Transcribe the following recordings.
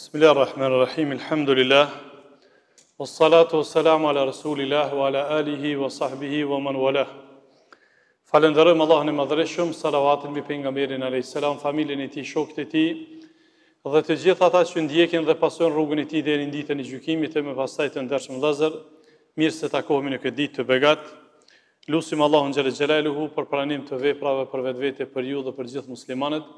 Bismillahirrahmanirrahim, alhamdulillah, wassalatu wassalamu ala rasulillah, wa ala alihi, wa sahbihi, wa man walah. Falenderojmë Allahun e Madhreshëm, salavatin mbi pejgamberin alayhis salam, familjen e tij, shokët e tij, dhe të gjithë ata që ndjekin dhe pasojnë rrugën e tij deri në ditën e gjykimit e më pastaj të ndershëm vëllezër, mirë se takohemi në këtë ditë të begat. Lutim Allahun xhallal xhelaluhu për pranim të veprave për vetvete, për ju dhe për gjithë muslimanët.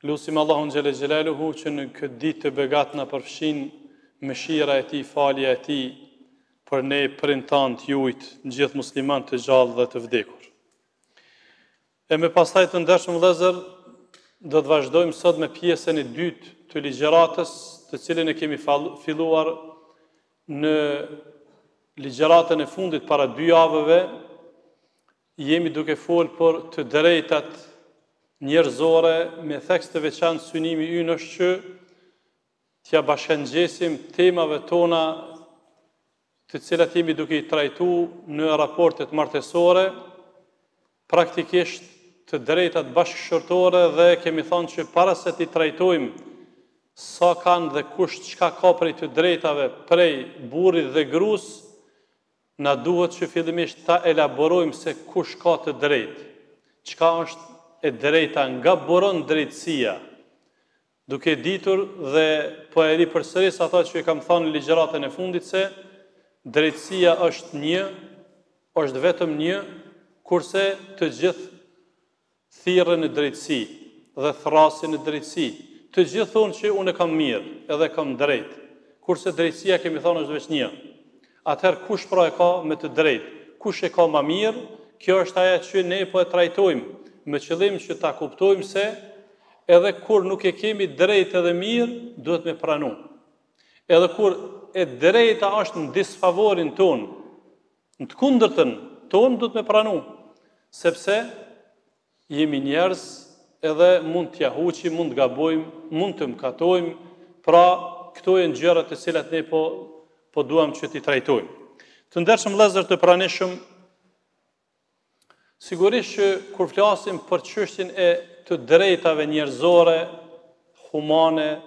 Lutim Allahun xhallal xhelaluhu që në këtë ditë të begat na përfshin mëshira e tij, falja e tij për ne, prindtant jujt, gjithë muslimanët të gjallë dhe të vdekur. E më pastaj të ndershëm vëllezër, do të vazhdojmë sot me pjesën e dytë të ligjëratës, të cilën e kemi filluar në ligjëratën e fundit para 2 javëve. Jemi duke folur për të drejtat njerëzore, me theks të veçantë synimi ynë është që t'ja bashkangjesim temave tona të cilat jemi duke i trajtuar në raportet martesore, praktikisht të drejtat bashkëshortore, dhe kemi thënë që para se t'i trajtojmë sa kanë dhe kush çka ka prej të drejtave prej burrit dhe gruas, na duhet që fillimisht ta elaborojmë se kush ka të drejtë. Çka është e drejta, nga buron drejtësia. Duke ditur dhe po e ri përsëris ato që e kam thënë në ligjëratën e fundit se drejtësia është një, është vetëm një, kurse të gjithë thirrën në drejtësi dhe thrasin në drejtësi. Të gjithë thonë që unë kam mirë edhe kam drejt, kurse drejtësia kemi thënë është vetëm një. Atëherë kush pra e ka me të drejtë? Kush e ka më mirë? Kjo është ajo që ne po e trajtojmë, me qëllim që ta kuptojmë se edhe kur nuk e kemi drejtë edhe mirë, duhet me pranu. Edhe kur e drejta është në disfavorin tonë, në të kundërtën tonë, duhet me pranu. Sepse jemi njerëz edhe mund t'ja huqim, mund të gabojmë, mund të mëkatojmë, pra këto janë gjërat të cilat ne po duam që t'i trajtojmë. Të ndershëm vëllezër të pranishëm, sigurisht që kur flasim për çështjen e të drejtave njerëzore, humane,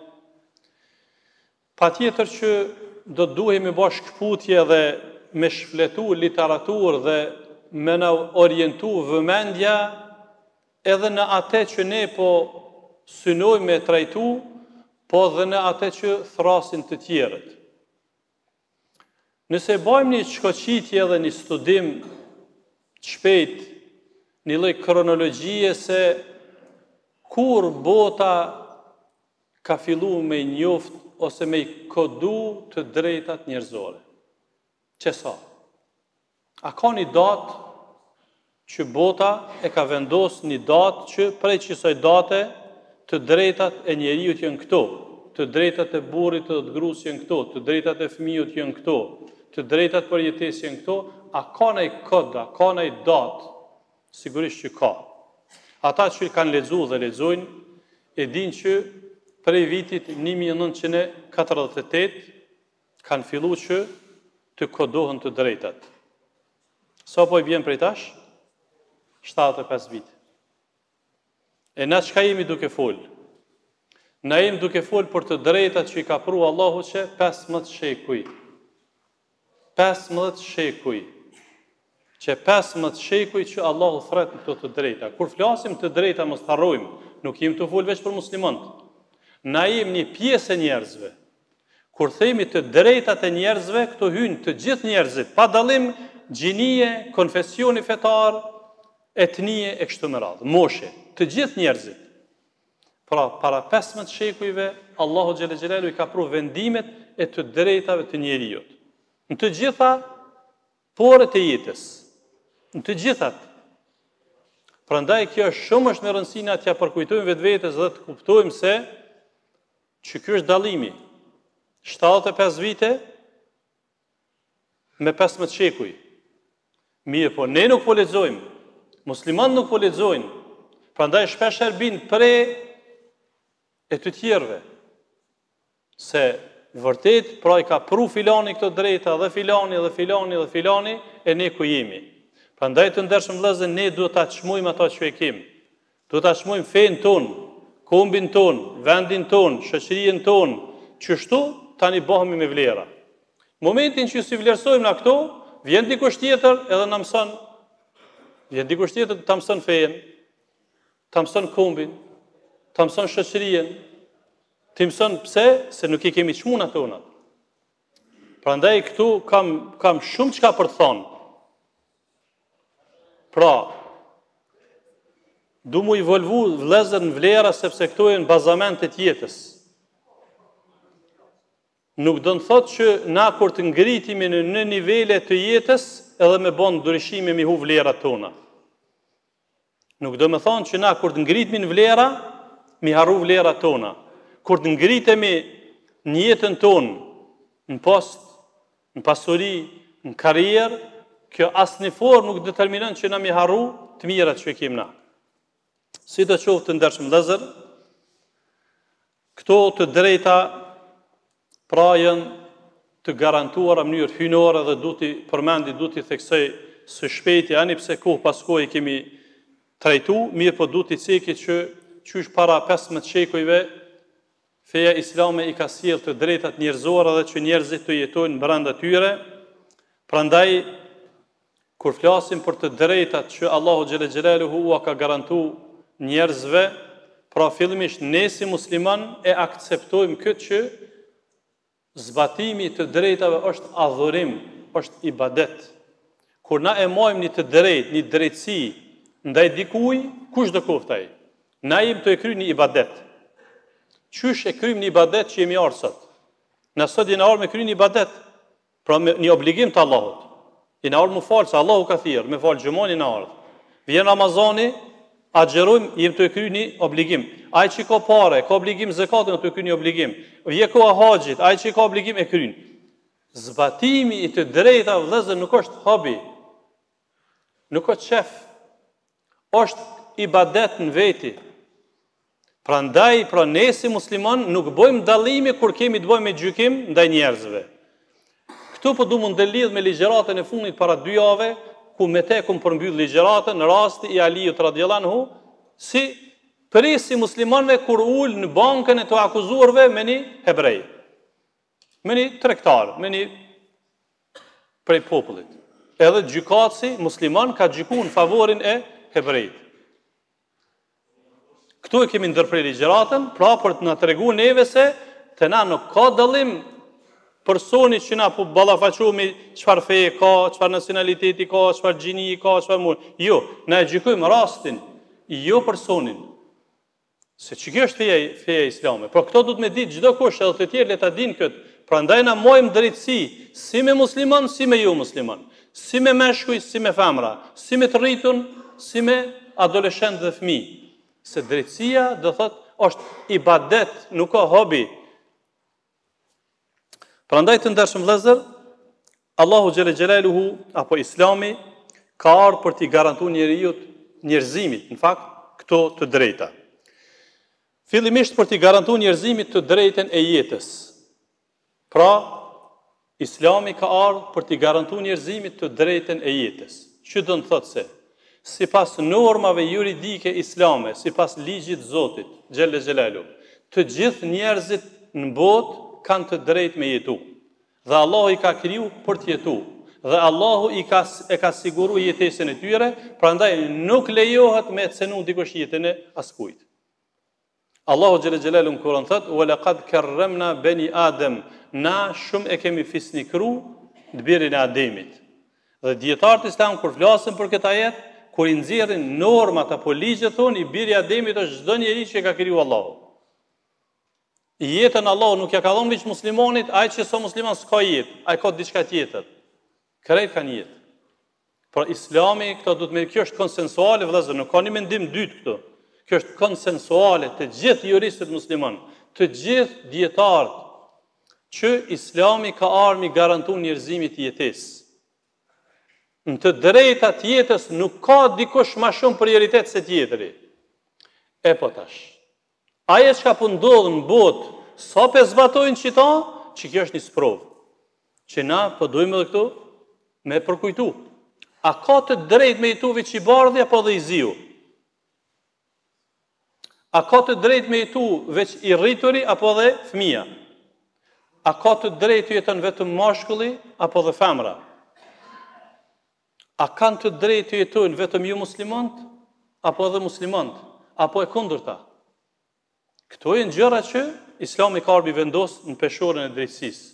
patjetër që do të duhej me bësh shkputje dhe me shfletu literaturë dhe me na orientu vëmendja edhe në atë që ne po synojmë me trajtu, po dhe në atë që thrasin të tjerët. Nëse bëjmë një shkoqitje dhe një studim të shpejt, një lloj kronologjie se kur bota ka filluar me njoft ose me kodu të drejtat njerëzore. Çesa? A ka një datë që bota e ka vendosur një datë që prej kësaj date të drejtat e njeriut janë këto, të drejtat e burrit dhe të gruas janë këto, të drejtat e fëmijët janë këto, të drejtat për jetesë janë këto? A ka një kod, a ka një datë? Sigurisht që ka. Ata që kanë lexuar dhe lexojnë e dinë që prej vitit 1948 kanë filluar që të kodohen të drejtat. Sa po i vjen prej tash? 75 vite. E na çka jemi duke fol? Na jemi duke fol për të drejtat që i ka pru Allahu që 15 shekuj. 15 shekuj. Që 15 shekuj që Allahu thret në këto të drejta. Kur flasim të drejta mos harrojmë, nuk jemi të fol veç për muslimanët. Na jemi një pjesë e njerëzve. Kur themi të drejtat e njerëzve, këto hyjnë të gjithë njerëzit, pa dallim gjinie, konfesioni fetar, etnie e kështu me radhë, moshe, të gjithë njerëzit. Pra, para 15 shekujve, Allahu xhallal xhelalu i ka pru vendimet e të drejtave të njerëzit. Në të gjitha porët e jetës, në të gjithat. Prandaj kjo shumë është me rëndësi na t'ja përkujtojmë vetvetes dhe të kuptojmë se që ky është dallimi. 75 vite me 15 shekuj. Mirë, po ne nuk po lexojmë. Muslimanët nuk po lexojnë. Prandaj shpesh bin pre e të tjerëve. Se vërtet, pra i ka pru filani këto drejta dhe filani dhe filani dhe filani, e ne ku jemi. Prandaj të ndershëm vëllezër, ne duhet ta çmojmë ato që e kemi. Duhet ta çmojmë fen tonë, kombin ton, vendin ton, shoqërinë ton, qështu tani bëhemi me vlera. Momentin që si vlerësojmë na këto, vjen dikush tjetër edhe na mëson, vjen dikush tjetër ta mëson fen, ta mëson kombin, ta mëson shoqërinë, ti mëson pse? Se nuk i kemi çmuna tona. Prandaj këtu kam shumë çka për të thonë. Pra, du mu i volvu vëllezër në vlera sepse këto janë bazamentet jetës. Nuk do të thotë që na kur të ngritemi në nivele të jetës edhe me bën ndryshime mi hu vlerat tona. Nuk do të thonë që na kur të ngritemi në vlera, mi harru vlerat tona. Kur të ngritemi në jetën tonë, në post, në pasuri, në karrierë, kjo asnjë formë nuk determinon që na mi harru të mirat që kemi na. Si të qoftë të ndershëm vëllezër, këto të drejta pra janë të garantuara në mënyrë hyjnore dhe du t'i theksoj së shpejti, ani pse kohë pas kohë i kemi trajtu, mirë po du t'i ceki që qysh para 15 shekujve feja islame i ka sjellë të drejtat njerëzore dhe që njerëzit të jetojnë brenda tyre. Prandaj kur flasim për të drejtat që Allahu xhelle xhelaluhu ua ka garantuar njerëzve, pra fillimisht ne si musliman e akceptojmë këtë që zbatimi të drejtave është adhurim, është ibadet. Kur na e mojmë një të drejt, një drejtësi ndaj dikuj, kush do koftaj? Na jemi të e kryjmë një ibadet. Qysh e kryjmë një ibadet që jemi ardhur sot? Na sot jemi ardhur me kryjmë një ibadet, pra me një obligim të Allahut. Jemi ardhur mu falë, se Allahu ka thirrë, me falë gjumon jemi ardhur. Vjen Ramazani, agjerojmë, jemi të e kryjmë një obligim. Ai që ka pare, ka obligim zakatin, të e kryjmë një obligim. Vje koha haxhit, ai që ka obligim e kryen. Zbatimi i të drejta vëllezër nuk është hobi. Nuk është çef. Është ibadet në veti. Prandaj, pra ne si musliman nuk bëjmë dallime kur kemi të bëjmë me gjykim ndaj njerëzve. Këtu po du mund të lidh me ligjëratën e fundit para 2 javë, ku me te kum përmbyll ligjëratën në rasti i Aliut radhiyallahu anhu, si prisi muslimanëve kur ul në bankën e të akuzuarve me një hebrej, me një tregtar, me një prej popullit. Edhe gjykatësi musliman ka gjykuar në favorin e hebrejit. Këtu e kemi ndërprer ligjëratën, pra për të na treguar neve se te na nuk ka dallim personi që na po ballafaqohemi çfarë feje ka, çfarë nacionaliteti ka, çfarë gjini ka, çfarë mund. Jo, na e gjykojmë rastin, jo personin. Se që kjo është feja islame. Pra këto du të me ditë çdo kush edhe të tjerë le ta dinë këtë. Prandaj na mojmë drejtësi si me musliman, si me jo musliman, si me meshkuj, si me femra, si me të rritun, si me adoleshent dhe fëmijë. Se drejtësia do thotë është ibadet, nuk ka hobi. Prandaj të ndershëm vëllezër, Allahu xhelle xhelaluhu apo Islami ka ardhur për t'i garantuar njerëzimit, në fakt, këto të drejta. Fillimisht për t'i garantuar njerëzimit të drejtën e jetës. Pra, Islami ka ardhur për t'i garantuar njerëzimit të drejtën e jetës. Që do të thotë se sipas normave juridike islame, sipas ligjit Zotit xhelle xhelalu, të gjithë njerëzit në botë kanë të drejtë me jetu. Dhe Allahu i ka kriju për të jetu. Dhe Allahu e ka siguru jetesën e tyre, prandaj nuk lejohet me cenu dikush jetën e askujt. Allahu xhelle xhelalu në Kur'an thotë: "Wa laqad karramna bani Adam", na shumë e kemi fisnikru në birin e Ademit. Dhe dietarët islam kur flasin për këtë ajet, kur i nxjerrin normat apo ligjet thonë, i biri i Ademit është çdo njeri që ka kriju Allahu. Jetën Allahu nuk ja ka dhënë veç muslimanit, ai që so musliman s'ka jetë, ai ka diçka tjetër. Krejt kanë jetë. Por Islami këto duhet me kjo është konsensuale vëllezër, nuk ka një mendim dytë këtu. Kjo është konsensuale të gjithë juristët musliman, të gjithë dietarët që Islami ka ardhur mi garantuar njerëzimit jetesë. Në të drejtat jetës nuk ka dikush ma shumë prioritet se tjetëri. E po tash. Aje që ka po ndodhë në botë, sa pe zbatojnë qita, që kjo është një sprovë. Që na po dojmë edhe këtu me përkujtu. A ka të drejt me jetu veç i bardhja, po dhe i ziu? A ka të drejtë me jetu veç i rrituri apo dhe fëmia? A ka të drejtë të jeton vetëm mashkulli apo dhe femra? A kanë të drejtë të jetojnë vetëm ju muslimant apo edhe muslimant? Apo e kundërta? Këto janë gjëra që Islami ka ardhur vendos në peshorën e drejtësisë.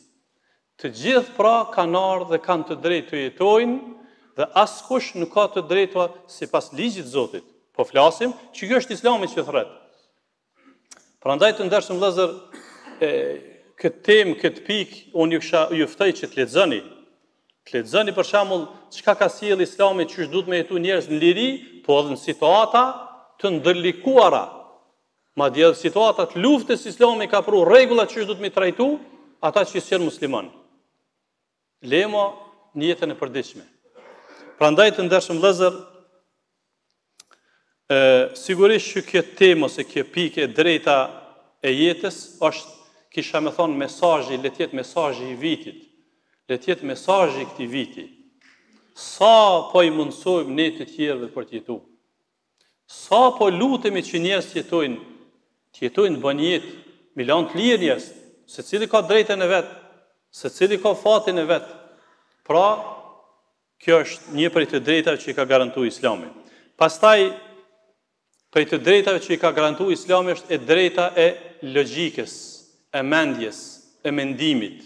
Të gjithë pra kanë ardhur dhe kanë të drejtë të jetojnë dhe askush nuk ka të drejtë sipas ligjit të Zotit. Po flasim që kjo është Islami që thret. Prandaj të ndershëm vëllezër, këtë temë, këtë pikë, unë ju ftoj që të lexoni. Të lexoni për shembull çka ka sjell Islami, çish duhet me jetu njerëz në liri, po edhe në situata të ndërlikuara. Madje edhe situatat luftës Islami ka pru rregulla çish duhet me trajtu ata që janë muslimanë. Lemo në jetën e përditshme. Prandaj të ndershëm vëllezër, sigurisht që kjo temë ose kjo pikë e drejta e jetës është, kisha me thonë, mesazhi, le të jetë mesazhi i vitit. Le të jetë mesazhi i këtij viti. Sa po i mundsojmë ne të tjerëve për të jetuar. Sa po lutemi që njerëz të jetojnë bën jetë, milion të lirë njerëz, secili ka drejtën e vet, secili ka fatin e vet. Pra, kjo është një prej të drejtave që i ka garantuar Islami. Pastaj, prej të drejtave që i ka garantuar Islami është e drejta e logjikës, e mendjes, e mendimit.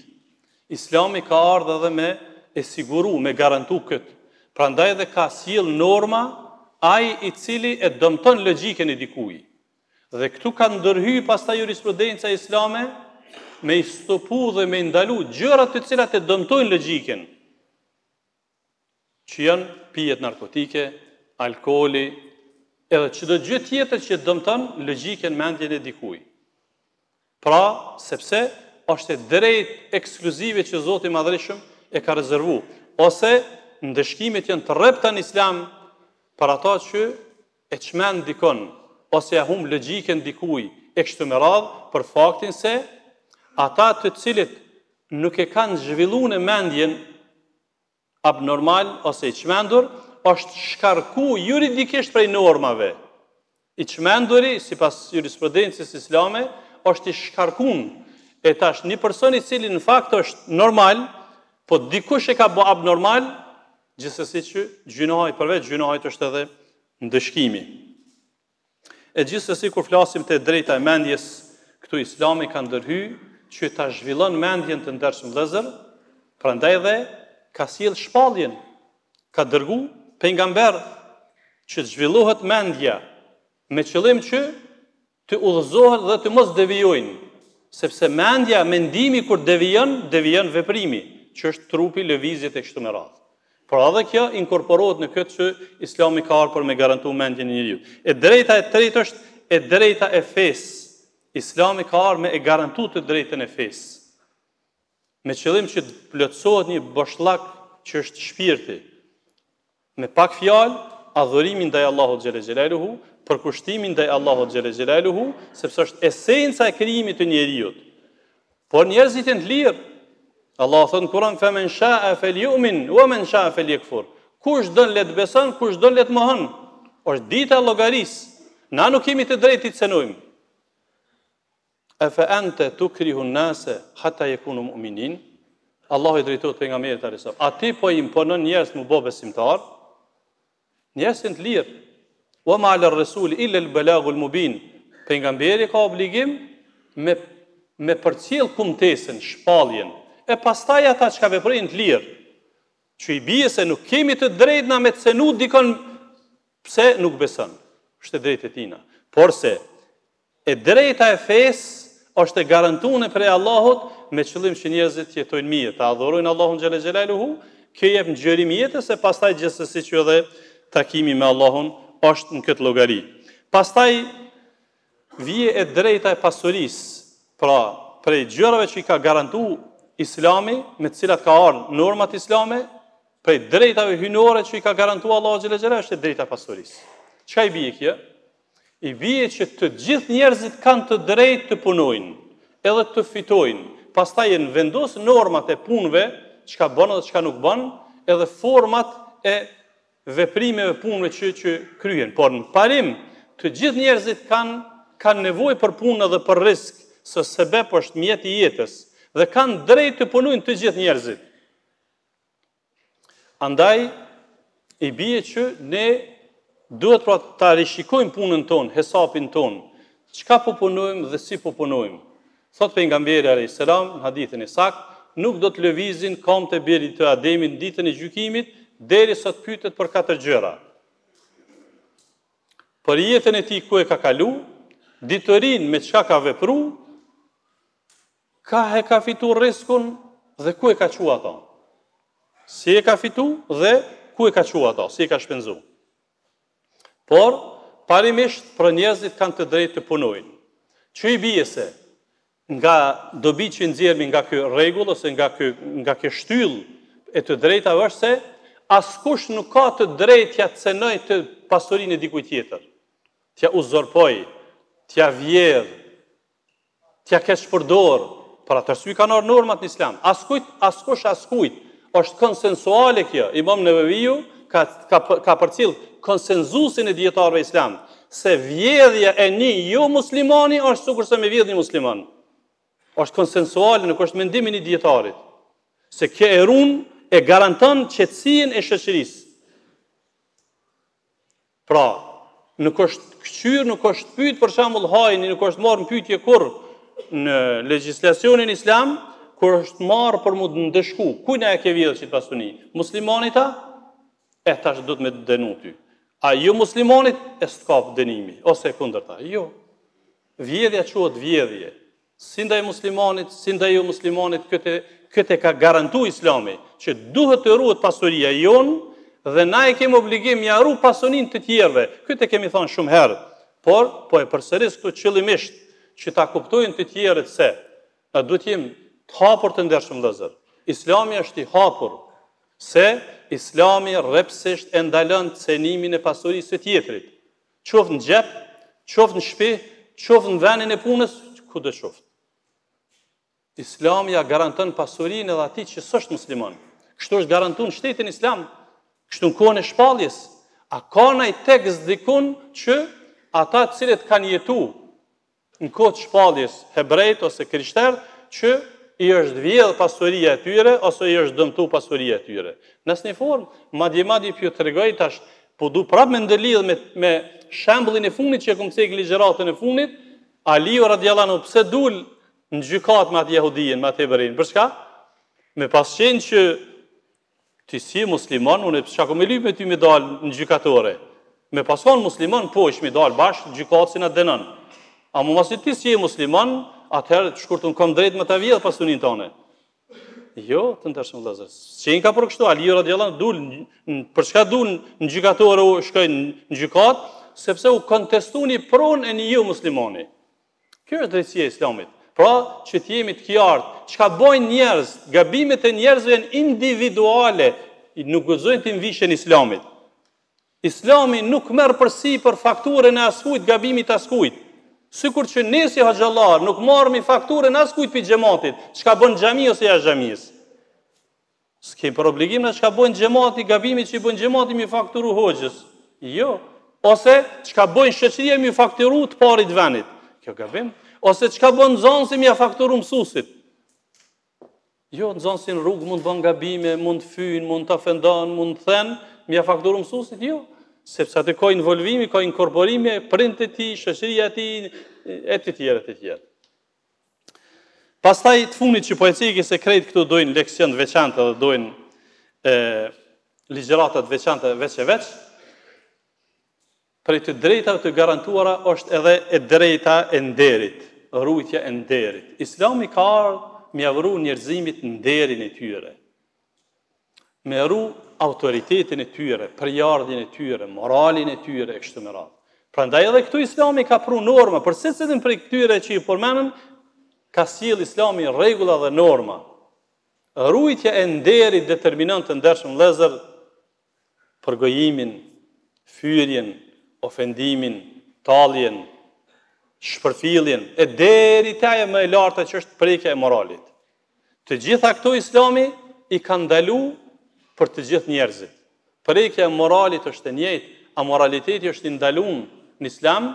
Islami ka ardhur edhe me e siguru, me garantu këtë. Prandaj edhe ka sjell norma ai i cili e dëmton logjikën e dikujt. Dhe këtu ka ndërhyj pastaj jurisprudenca islame me i stopu dhe me ndalu gjërat të cilat e dëmtojnë logjikën, që janë pijet narkotike, alkooli, edhe çdo gjë tjetër që dëmton logjikën, mendjen e dikujt. Pra, sepse është e drejtë ekskluzive që Zoti i Madhërisht e ka rezervuar, ose ndëshkimet janë të rrepta në Islam për ata që e çmend dikon, ose ja humb logjikën dikujt e kështu me radhë, për faktin se ata të cilët nuk e kanë zhvilluar mendjen abnormal ose i çmendur, është shkarku juridikisht prej normave. I çmenduri, sipas jurisprudencës islame, është i shkarkun. E tash një person i cili në fakt është normal, po dikush e ka bë abnormal, gjithsesi që gjunohet, përveç gjunohet është edhe ndëshkimi. E gjithsesi kur flasim te drejta e mendjes, këtu Islami ka ndërhyj që ta zhvillon mendjen të ndershëm vëllezër, prandaj edhe ka sjell shpalljen, ka dërgu pejgamber që të zhvillohet mendja me qëllim që të udhëzohet dhe të mos devijojnë, sepse mendja, mendimi kur devijon veprimi, që është trupi, lëvizjet e kështu me radhë. Por edhe kjo inkorporohet në këtë që Islami ka ardhur për me garantu mendjen e njeriu. E drejta e tretë është e drejta e fesë. Islami ka ardhur me e garantu të drejtën e fesë. Me qëllim që të plotësohet një boshllak që është shpirti. Me pak fjalë, adhurimin ndaj Allahut xhela xhelaluhu, përkushtimin ndaj Allahut xhela xhelaluhu, sepse është esenca e krijimit të njeriu. Por njerëzit janë të lirë. Allah thënë në Kur'an, "Faman sha'a falyu'min wa man sha'a falyakfur." Kush don le të beson, kush don le të mohon. Është dita e llogarisë. Na nuk kemi të drejtë të cenojmë. Afa anta tukrihu an-nasa hatta yakunu mu'minin? Allahu i drejtohet pejgamberit alayhis salam. A ti po i imponon njerëz të bëjnë besimtar? Njerëz janë të lirë. Wa ma 'ala ar-rasul illa al-balagul mubin. Pejgamberi ka obligim me përcjell kumtesën, shpalljen. E pastaj ata që ka veprojnë të lirë, që i bie se nuk kemi të drejtë na me të cenu dikon pse nuk beson. Është e drejtë e tina. Por se e drejta e fesë është e garantuar prej Allahut me qëllim që njerëzit jetojnë mirë, të adhurojnë Allahun xhela xhelaluhu, kjo jep ngjërim jetës e pastaj gjithsesi që edhe takimi me Allahun është në këtë llogari. Pastaj vije e drejta e pasurisë, pra prej gjërave që i ka garantuar Islami, me të cilat ka ardhur normat islame, prej drejtave hyjnore që i ka garantuar Allahu xhela xhela është e drejta e pasurisë. Çka i bie kjo? I bie që të gjithë njerëzit kanë të drejtë të punojnë, edhe të fitojnë. Pastaj janë vendos normat e punëve, çka bën dhe çka nuk bën, edhe format e veprimeve punëve që kryen. Por në parim, të gjithë njerëzit kanë kanë nevojë për punë dhe për risk, se sebeb është mjeti i jetës, dhe kanë drejt të punojnë të gjithë njerëzit. Andaj, i bie që ne duhet pra ta rishikojmë punën tonë, hesapin tonë, çka po punojmë dhe si po punojmë. Thot pejgamberi alayhis salam në hadithin e saktë, nuk do të lëvizin këmbët e birit të Ademit në ditën e gjykimit, derisa të pyetet për 4 gjëra. Për jetën e tij ku e ka kalu, ditërinë me çka ka vepruar, ka fitu riskun dhe ku e ka qua ata. Si e ka fitu dhe ku e ka qua ata, si e ka shpenzu. Por, parimisht për njerëzit kanë të drejtë të punojnë. Që i bie se nga dobi që nxjerrmi nga ky rregull ose nga ky shtyllë e të drejtave është se askush nuk ka të drejtë t'ia cenoj të pasurinë e dikujt tjetër. T'ia uzurpoj, t'ia vjedh, t'ia kesh përdor. Për atë arsye kanë ardhur normat në Islam. Askush askujt. Është konsensuale kjo. Imam Neveviu ka përcjell konsenzusin e dietarëve islam se vjedhja e një jo muslimani është sikurse me vjedh një musliman. Është konsensuale, nuk është mendimi i dietarit. Se kjo e ruan e garanton qetësinë e shoqërisë. Pra, nuk është kçyr, nuk është pyet për shembull hajni, nuk është marrë në pyetje kurr në legjislacionin islam, kur është marrë për mu të ndëshku, kujna e ke vjedhë që të pasuni? Muslimanit ta? Tash do të me denu ty. A jo muslimanit, s'ka dënimi, ose kundër ta. Jo. Vjedhja quhet vjedhje. Si ndaj muslimanit, si ndaj jo muslimanit, këtë e ka garantu Islami, që duhet të ruhet pasuria jonë, dhe na e kemi obligim ja ru pasunin të tjerëve. Këtë e kemi thonë shumë herë, por po e përsëris këtu qëllimisht, që ta kuptojnë të tjerët se na duhet jemi të hapur të ndershëm vëllezër. Islami është i hapur, se Islami rrepsisht e ndalon cenimin e pasurisë së tjetrit. Qoftë në xhep, qoftë në shtëpi, qoftë në vendin e punës, kudo qoftë. Islami ja garanton pasurinë edhe atij që s'është musliman. Kështu është garantuar në shtetin islam, kështu në kohën e shpalljes. A ka ndaj tekst dikun që ata të cilët kanë jetuar në kohë të shpalljes, hebrejt ose krishterët, që i është vjedh pasuria e tyre, ose i është dëmtu pasuria e tyre. Në asnjë formë, madje pjo të regoj tash, po du prapë me ndëlidh me shembullin e fundit që e kom cek ligjëratën e fundit, Aliu radiallahu anhu pse dul në gjykat me atë jehudin, me atë hebrein. Për çka? Me pasqenë që ti si musliman, unë çka kom e lyp me ty me dal në gjykatore. Me pason musliman, po ish me dal bashkë, gjykatë si na dënon. A mu mos ti si je musliman, atëherë shkurtun kom drejt me ta vjedh pasunin tonë. Jo, të ndershëm vëllezër. Çen ka për kështu Aliu radiallahu anhu dul për çka dul në gjykatore u shkoi në gjykat, sepse u kontestuni pronë e një jo muslimani. Kjo është drejtësia e Islamit. Pra, që të jemi të qartë, çka bojnë njerëz, gabimet e njerëzve janë individuale, nuk guxojnë të mvishen Islamit. Islami nuk merr përsipër fakturën e askujt, gabimit askujt. Sikur që ne si haxhallar nuk marrim fakturën askujt pi xhamatit, çka bën xhami ose jashtë xhamisë. S'kem për obligim na çka bën xhamati, gabimit që i bën xhamati mi fakturu hoxhës. Jo. Ose çka bën shoqëria mi fakturu të parit vendit. Kjo gabim. Ose çka bën nxënësi mi fakturu mësuesit. Jo, nxënësi në rrugë mund bën gabime, mund fyn, mund të ofendon, mund të thën, mi fakturu mësuesit. Jo. Sepse atë ka involvimi, ka inkorporimi, prindët e tij, shoqëria e tij, e të tjerë. Pastaj të fundit që po e ceki se krejt këtu dojnë leksion të veçanta dhe dojnë ligjërata të veçanta veç e veç, prej të drejtave të garantuara është edhe e drejta e nderit, rujtja e nderit. Islami ka ardhur me avru njerëzimit nderin e tyre, me ru autoritetin e tyre, përjardhjen e tyre, moralin e tyre, e kështu me radhë. Prandaj edhe këtu Islami ka pru norma, për secilin prej këtyre që i përmendëm, ka sjell Islami rregulla dhe norma. Rujtja e nderit determinon të ndershëm vëllezër për gojimin, fyrjen, ofendimin, talljen, shpërfilljen, e deri te ajo më e larta që është prekja e moralit. Të gjitha këto Islami i ka ndalu për të gjithë njerëzit. Prekja e moralit është e njëjtë, a moraliteti është i ndaluar në Islam,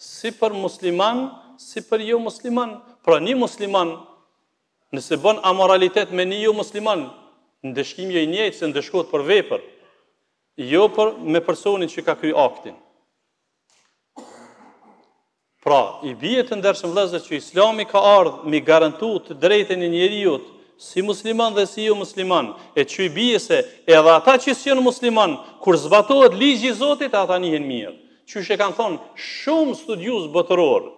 si për musliman, si për jo musliman. Pra një musliman, nëse bën amoralitet me një jo musliman, ndëshkim jo i njëjtë se ndëshkohet për vepër, jo me personin që ka kryer aktin. Pra, i bie të ndershëm vëllezër që Islami ka ardhur mi garantu të drejtën e njeriut si musliman dhe si jo musliman, e që i bie se edhe ata që si janë musliman, kur zbatohet ligji i Zotit, ata njihen mirë. Qysh e kanë thonë shumë studiues botëror,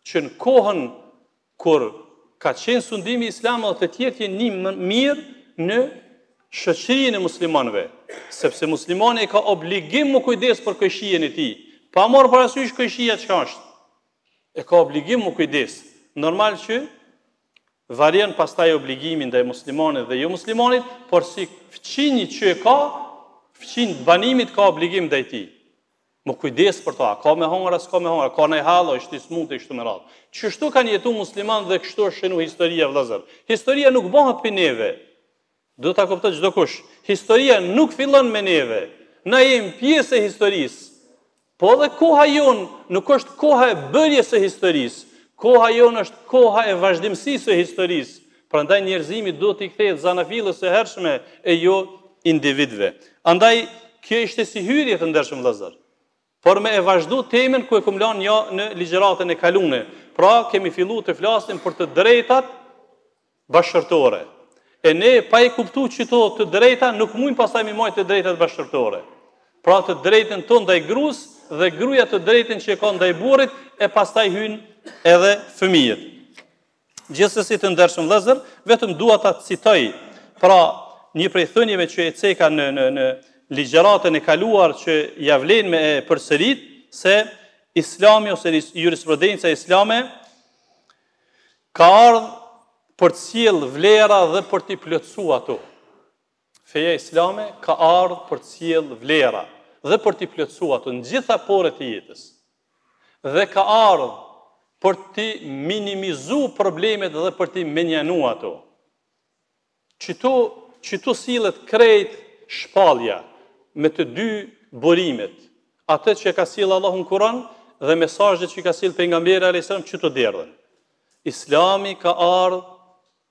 që në kohën kur ka qenë sundimi islam dhe të tjerë që një mirë në shoqërinë e muslimanëve, sepse muslimani ka obligim më kujdes për këshijen e tij, pa marrë parasysh këshia çka është. E ka obligim më kujdes. Normal që varion pastaj obligimin ndaj muslimanit dhe jo muslimanit, por si fqinji që e ka, fqin banimit ka obligim ndaj tij. Më kujdes për ta, ka me hongër, s'ka me hongër, ka në hallo, ishte smut e kështu me radhë. Çështu kanë jetu musliman dhe kështu është shënu historia vëllezër. Historia nuk bëhet për neve. Do ta kuptoj çdo kush. Historia nuk fillon me neve. Na jemi pjesë e historisë. Po dhe koha jonë nuk është koha e bërjes së historisë. Koha jonë është koha e vazhdimësisë së historisë. Prandaj njerëzimi do t'i kthehet zanafillës së hershme e jo individëve. Andaj kjo ishte si hyrje të ndershëm vëllezër. Por me e vazhdu temën ku e kum lanë ja në ligjëratën e kaluar. Pra kemi filluar të flasim për të drejtat bashkërtore. E ne pa e kuptuar që të drejta nuk mund pastaj mi marr të drejtat bashkërtore. Pra të drejtën tonë ndaj gruas dhe gruaja të drejtën që e ka ndaj burrit e pastaj hyn edhe fëmijët. Gjithsesi të ndershëm vëllezër, vetëm dua ta citoj pra një prej thënieve që e ceka në ligjëratën e kaluar që ja vlen me e përsërit se Islami ose jurisprudenca islame ka ardhur për të sjellë vlera dhe për t'i plotësuar ato. Feja islame ka ardhur për të sjellë vlera dhe për t'i plotësuar ato në gjitha porët e jetës. Dhe ka ardhur për t'i minimizuar problemet dhe për t'i menjanuar ato. Qëtu sillet krejt shpallja me të dy burimet. Atë që ka sjellë Allahu në Kur'an dhe mesazhet që ka sjellë pejgamberi alayhis salam që të derdhen. Islami ka ardhur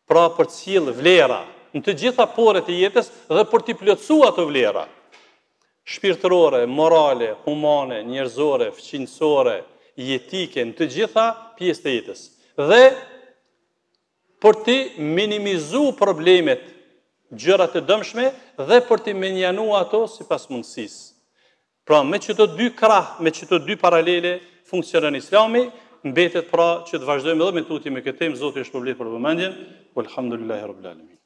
pra për të sjellë vlera në të gjitha porët e jetës dhe për t'i plotësuar ato vlera. Shpirtërore, morale, humane, njerëzore, fqinësore, jetike, në të gjitha pjesët e jetës. Dhe për t'i minimizuar problemet, gjërat e dëmshme dhe për t'i menjanuar ato sipas mundësisë. Pra me çdo dy krah, me çdo dy paralele funksionon Islami, mbetet pra që të vazhdojmë edhe me tutje me këtë temë. Zoti ju shpërblet për vëmendjen. Walhamdulillahi rabbil alamin.